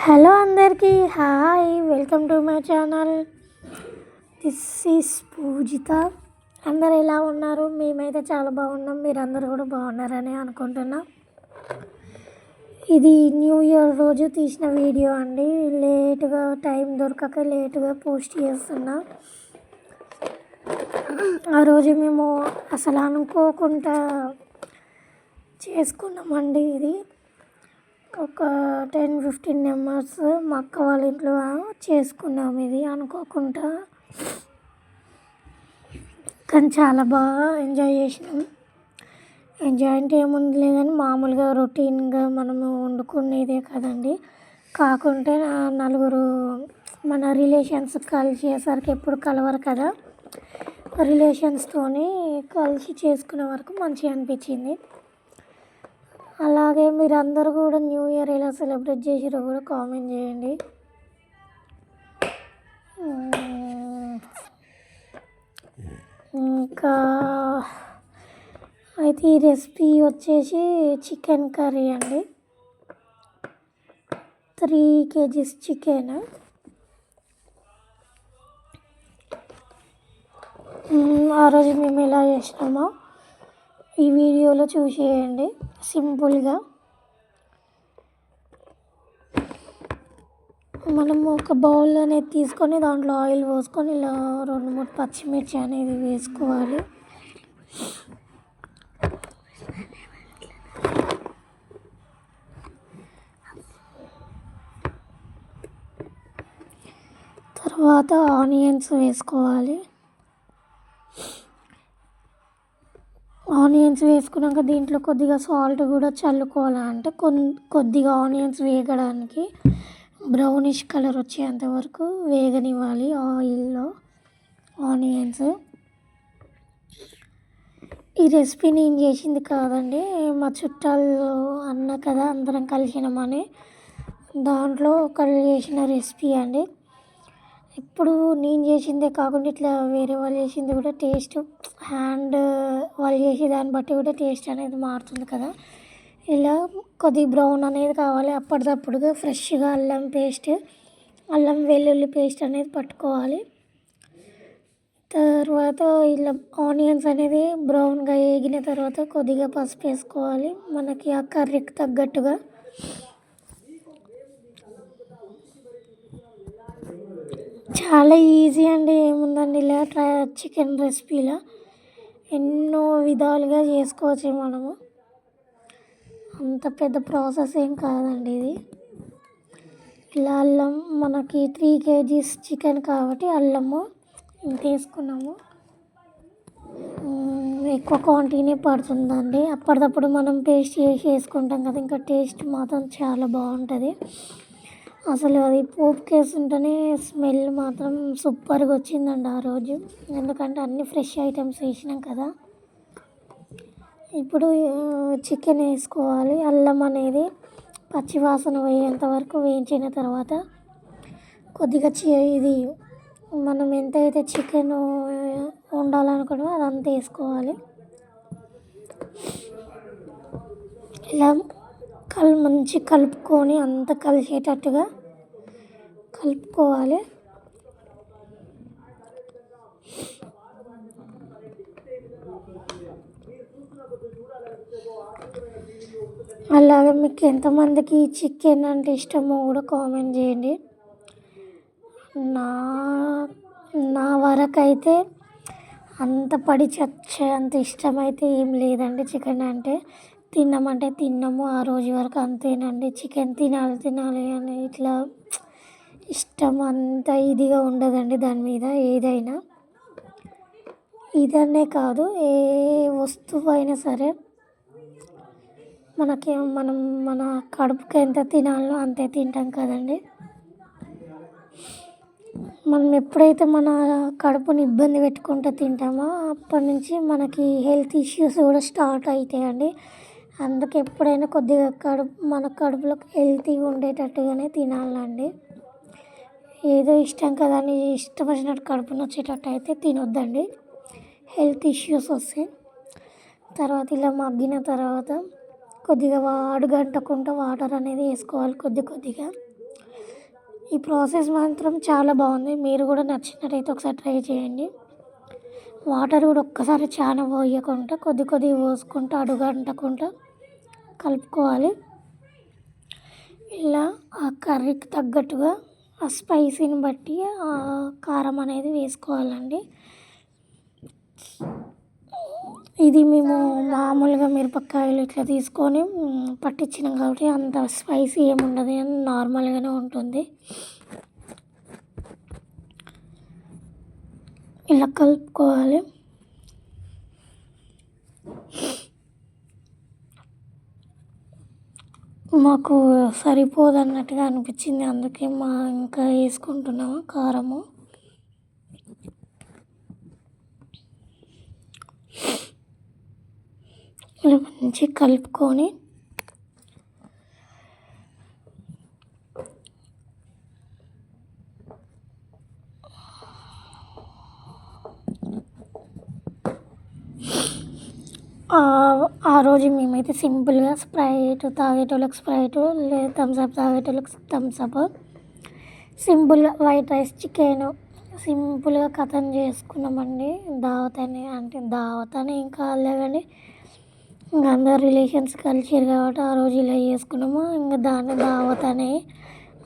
Hello అందరికీ hi, welcome to my channel. This is Poojitha. అందరు ఎలా ఉన్నారు? మేమైతే చాలా బాగున్నాం. మీరందరూ కూడా బాగున్నారని అనుకుంటున్నా. ఇది న్యూ ఇయర్ రోజు తీసిన వీడియో అండి. లేటుగా టైం దొరకక లేటుగా పోస్ట్ చేస్తున్నా. ఆ రోజు మేము అసలు అనుకోకుండా చేసుకున్నామండి. ఇది ఒక 10-15 మెంబర్స్ మా అక్క వాళ్ళ ఇంట్లో చేసుకున్నాము. ఇది అనుకోకుండా, కానీ చాలా బాగా ఎంజాయ్ చేసినాం. ఎంజాయ్ అంటే ఏముంది కానీ మామూలుగా రొటీన్గా మనము వండుకునేదే కదండి. కాకుంటే నలుగురు మన రిలేషన్స్ కలిసేసరికి ఎప్పుడు కలవరు కదా, రిలేషన్స్తోని కలిసి చేసుకునే వరకు మంచిగా అనిపించింది. అలాగే మీరు అందరూ కూడా న్యూ ఇయర్ ఎలా సెలబ్రేట్ చేసిరో కూడా కామెంట్ చేయండి. ఇంకా అయితే ఈ రెసిపీ వచ్చేసి చికెన్ కర్రీ అండి. 3 kgs చికెన్. ఆ రోజు మేము ఎలా చేసినామో ఈ వీడియోలో చూసేయండి. సింపుల్గా మనము ఒక బౌల్ అనేది తీసుకొని దాంట్లో ఆయిల్ పోసుకొని ఇలా 2-3 పచ్చిమిర్చి అనేది వేసుకోవాలి. తర్వాత ఆనియన్స్ వేసుకోవాలి. ఆనియన్స్ వేసుకున్నాక దీంట్లో కొద్దిగా సాల్ట్ కూడా చల్లుకోవాలి. అంటే కొద్దిగా ఆనియన్స్ వేగడానికి బ్రౌనిష్ కలర్ వచ్చేంత వరకు వేగనివ్వాలి ఆయిల్లో ఆనియన్స్. ఈ రెసిపీ నేను చేసింది కాదండి, మా చుట్టాలు అన్న కదా అందరం కలిసినామని దాంట్లో ఒకళ్ళు చేసిన రెసిపీ అండి. ఇప్పుడు నేను చేసిందే కాకుండా ఇట్లా వేరే వాళ్ళు చేసింది కూడా టేస్ట్ వాళ్ళు చేసే దాన్ని బట్టి కూడా టేస్ట్ అనేది మారుతుంది కదా. ఇలా కొద్దిగా బ్రౌన్ అనేది కావాలి. అప్పటిదప్పుడుగా ఫ్రెష్గా అల్లం వెల్లుల్లి పేస్ట్ అనేది పట్టుకోవాలి. తర్వాత ఇలా ఆనియన్స్ అనేది బ్రౌన్గా వేగిన తర్వాత కొద్దిగా పసుపు వేసుకోవాలి మనకి ఆ కర్రీకి తగ్గట్టుగా. చాలా ఈజీ అండి, ఏముందండి ఇలా చికెన్ రెసిపీలో ఎన్నో విధాలుగా చేసుకోవచ్చు మనము. అంత పెద్ద ప్రాసెస్ ఏం కాదండి ఇది. ఇలా అల్లం మనకి 3 kgs చికెన్ కాబట్టి అల్లము ఇంత వేసుకున్నాము. ఎక్కువ క్వాంటిటీనే పడుతుందండి. అప్పటిదప్పుడు మనం పేస్ట్ చేసి వేసుకుంటాం కదా, ఇంకా టేస్ట్ మాత్రం చాలా బాగుంటుంది. అసలు అది పోపుకి వేస్తుంటేనే స్మెల్ మాత్రం సూపర్గా వచ్చిందండి ఆ రోజు. ఎందుకంటే అన్ని ఫ్రెష్ ఐటమ్స్ వేసినాం కదా. ఇప్పుడు చికెన్ వేసుకోవాలి. అల్లం అనేది పచ్చివాసన పోయేంత వరకు వేయించిన తర్వాత కొద్దిగా ఇది మనం ఎంతైతే చికెన్ వండాలనుకున్నామో అదంతా వేసుకోవాలి. ఇలా మంచి కలుపుకొని అంతా కలిసేటట్టుగా కలుపుకోవాలి. అలాగే మీకు ఎంతమందికి చికెన్ అంటే ఇష్టమో కూడా కామెంట్ చేయండి. నా వరకు అయితే అంత పడి చచ్చే అంత ఇష్టమైతే ఏం లేదండి. చికెన్ అంటే తిన్నామంటే తిన్నాము, ఆ రోజు వరకు అంతేనండి. చికెన్ తినాలి అని ఇట్లా ఇష్టం అంత ఇదిగా ఉండదండి దాని మీద. ఏదైనా ఇదనే కాదు, ఏ వస్తువు అయినా సరే మనం మన కడుపుకి ఎంత తినాలో అంతే తింటాం కదండి. మనం ఎప్పుడైతే మన కడుపుని ఇబ్బంది పెట్టుకుంటూ తింటామో అప్పటి నుంచి మనకి హెల్త్ ఇష్యూస్ కూడా స్టార్ట్ అవుతాయండి. అందుకే ఎప్పుడైనా కొద్దిగా మన కడుపులో హెల్తీగా ఉండేటట్టుగానే తినాలండి. ఏదో ఇష్టం కదా అని ఇష్టం వచ్చినట్టు కడుపు నొచ్చేటట్టు అయితే తినొద్దండి, హెల్త్ ఇష్యూస్ వస్తాయి. తర్వాత ఇలా మగ్గిన తర్వాత కొద్దిగా అడుగంటకుండా వాటర్ అనేది వేసుకోవాలి కొద్దిగా. ఈ ప్రాసెస్ మాత్రం చాలా బాగుంది. మీరు కూడా నచ్చినట్టయితే ఒకసారి ట్రై చేయండి. వాటర్ కూడా ఒక్కసారి చాలా పోయకుండా కొద్ది కొద్దిగా పోసుకుంటూ అడుగంటకుండా కలుపుకోవాలి. ఇలా ఆ కర్రీకి తగ్గట్టుగా ఆ స్పైసీని బట్టి కారం అనేది వేసుకోవాలండి. ఇది మేము మామూలుగా మిరపకాయలు ఇట్లా తీసుకొని పట్టించినాం కాబట్టి అంత స్పైసీ ఏముండదు, నార్మల్గానే ఉంటుంది. ఇలా కలుపుకోవాలి. మాకు సరిపోదు అన్నట్టుగా అనిపించింది, అందుకే ఇంకా వేసుకుంటున్నాము కారము. ఇలా మంచిగా కలుపుకొని ఆ రోజు మేమైతే సింపుల్గా స్ప్రైట్ తాగేటోళ్ళకి స్ప్రైట్, లేదా థమ్స్అప్ తాగేటోళ్ళకి థమ్స్అప్, సింపుల్గా వైట్ రైస్ చికెన్ సింపుల్గా కథం చేసుకున్నామండి. దావత్ అని ఇంకా కానీ ఇంకా అందరు రిలేషన్స్ కలిసారు కాబట్టి ఆ రోజు ఇలా చేసుకున్నాము. ఇంకా దాన్ని దావత్ అని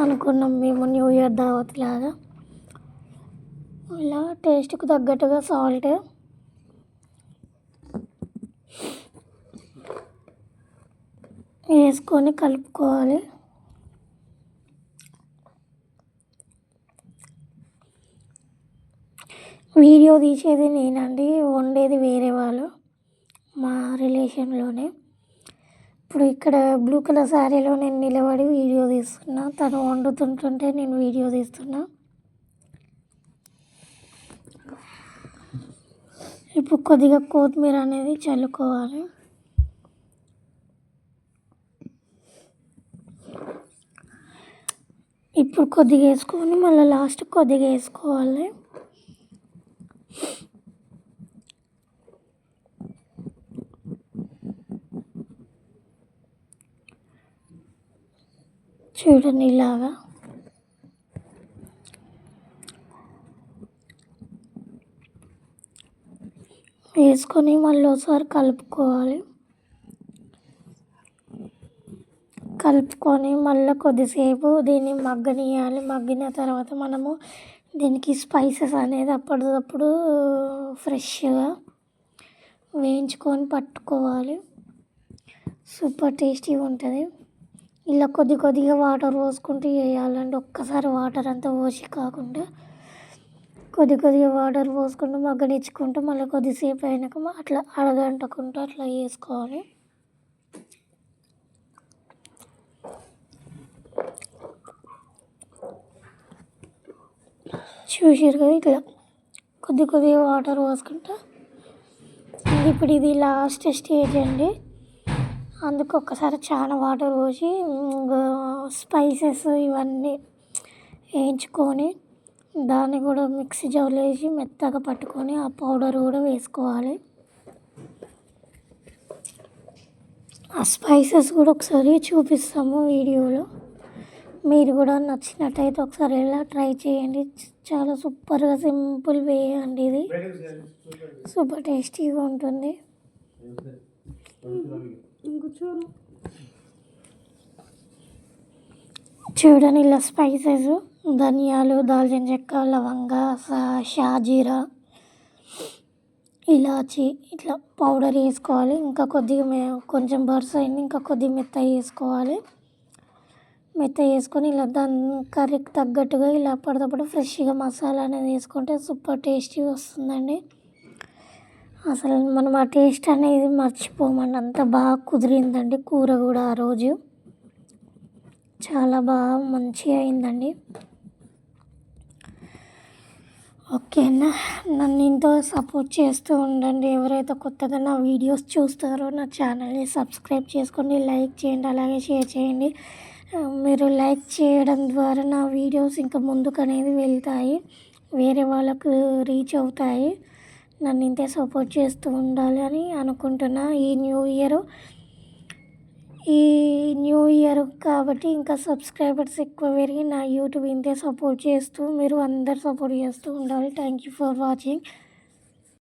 అనుకున్నాం మేము, న్యూ ఇయర్ దావత్ లాగా. ఇలా టేస్ట్కి తగ్గట్టుగా సాల్ట్ వేసుకొని కలుపుకోవాలి. వీడియో తీసేది నేనండి, వండేది వేరే వాళ్ళు మా రిలేషన్లోనే. ఇప్పుడు ఇక్కడ బ్లూ కలర్ శారీలో నేను నిలబడి వీడియో తీస్తున్నా, తను వండుతుంటుంటే నేను వీడియో తీస్తున్నా. ఇప్పుడు కొద్దిగా కొత్తిమీర అనేది చల్లుకోవాలి. ఇప్పుడు కొద్దిగా వేసుకొని మళ్ళీ లాస్ట్ కొద్దిగా వేసుకోవాలి. చూడండి ఇలాగా వేసుకొని మళ్ళీ ఒకసారి కలుపుకోవాలి. కలుపుకొని మళ్ళీ కొద్దిసేపు దీన్ని మగ్గనియాలి. మగ్గిన తర్వాత మనము దీనికి స్పైసెస్ అనేది అప్పటికప్పుడు ఫ్రెష్గా వేయించుకొని పట్టుకోవాలి. సూపర్ టేస్టీగా ఉంటుంది. ఇలా కొద్ది కొద్దిగా వాటర్ పోసుకుంటూ వేయాలండి. ఒక్కసారి వాటర్ అంతా పోసి కాకుండా కొద్ది కొద్దిగా వాటర్ పోసుకుంటూ మగ్గనిచ్చుకుంటూ మళ్ళీ కొద్దిసేపు అయినాక అట్లా అడగంటకుంటూ అట్లా వేసుకోవాలి. చూసారు కదా, ఇట్లా కొద్ది కొద్దిగా వాటర్ పోసుకుంటా. ఇప్పుడు ఇది లాస్ట్ స్టేజ్ అండి, అందుకు ఒక్కసారి చాలా వాటర్ పోసి స్పైసెస్ ఇవన్నీ వేయించుకొని దాన్ని కూడా మిక్సీ జార్లో వేసి మెత్తగా పట్టుకొని ఆ పౌడర్ కూడా వేసుకోవాలి. ఆ స్పైసెస్ కూడా ఒకసారి చూపిస్తాము వీడియోలో. మీరు కూడా నచ్చినట్టయితే ఒకసారి ఇలా ట్రై చేయండి. చాలా సూపర్గా సింపుల్ వే అండి ఇది, సూపర్ టేస్టీగా ఉంటుంది. చూడండి ఇలా స్పైసెస్ ధనియాలు, దాల్చిన చెక్క, లవంగ, షాజీరా, ఇలాచి ఇట్లా పౌడర్ వేసుకోవాలి. ఇంకా కొద్దిగా కొంచెం బర్స్ అయింది, ఇంకా కొద్దిగా మెత్తగా వేసుకోవాలి. మెత్తగా వేసుకొని ఇలా దాని కర్రీకి తగ్గట్టుగా ఇలా అప్పటికప్పుడు ఫ్రెష్గా మసాలా అనేది వేసుకుంటే సూపర్ టేస్టీగా వస్తుందండి. అసలు మనం ఆ టేస్ట్ అనేది మర్చిపోమండి, అంత బాగా కుదిరిందండి. కూర కూడా ఆ రోజు చాలా బాగా మంచిగా అయిందండి. ఓకేనా, నన్ను ఇంతో సపోర్ట్ చేస్తూ ఉండండి. ఎవరైతే కొత్తగా నా వీడియోస్ చూస్తారో నా ఛానల్ని సబ్స్క్రైబ్ చేసుకోండి, లైక్ చేయండి, అలాగే షేర్ చేయండి. మీరు లైక్ చేయడం ద్వారా నా వీడియోస్ ఇంకా ముందుకు అనేది వెళ్తాయి, వేరే వాళ్ళకు రీచ్ అవుతాయి. నన్ను ఇంతే సపోర్ట్ చేస్తూ ఉండాలి అని అనుకుంటున్నా. ఈ న్యూ ఇయర్ ఈ న్యూ ఇయర్ కాబట్టి ఇంకా సబ్స్క్రైబర్స్ ఎక్కువ పెరిగి నా యూట్యూబ్ ఇంతే సపోర్ట్ చేస్తూ మీరు అందరు సపోర్ట్ చేస్తూ ఉండాలి. Thank you for watching.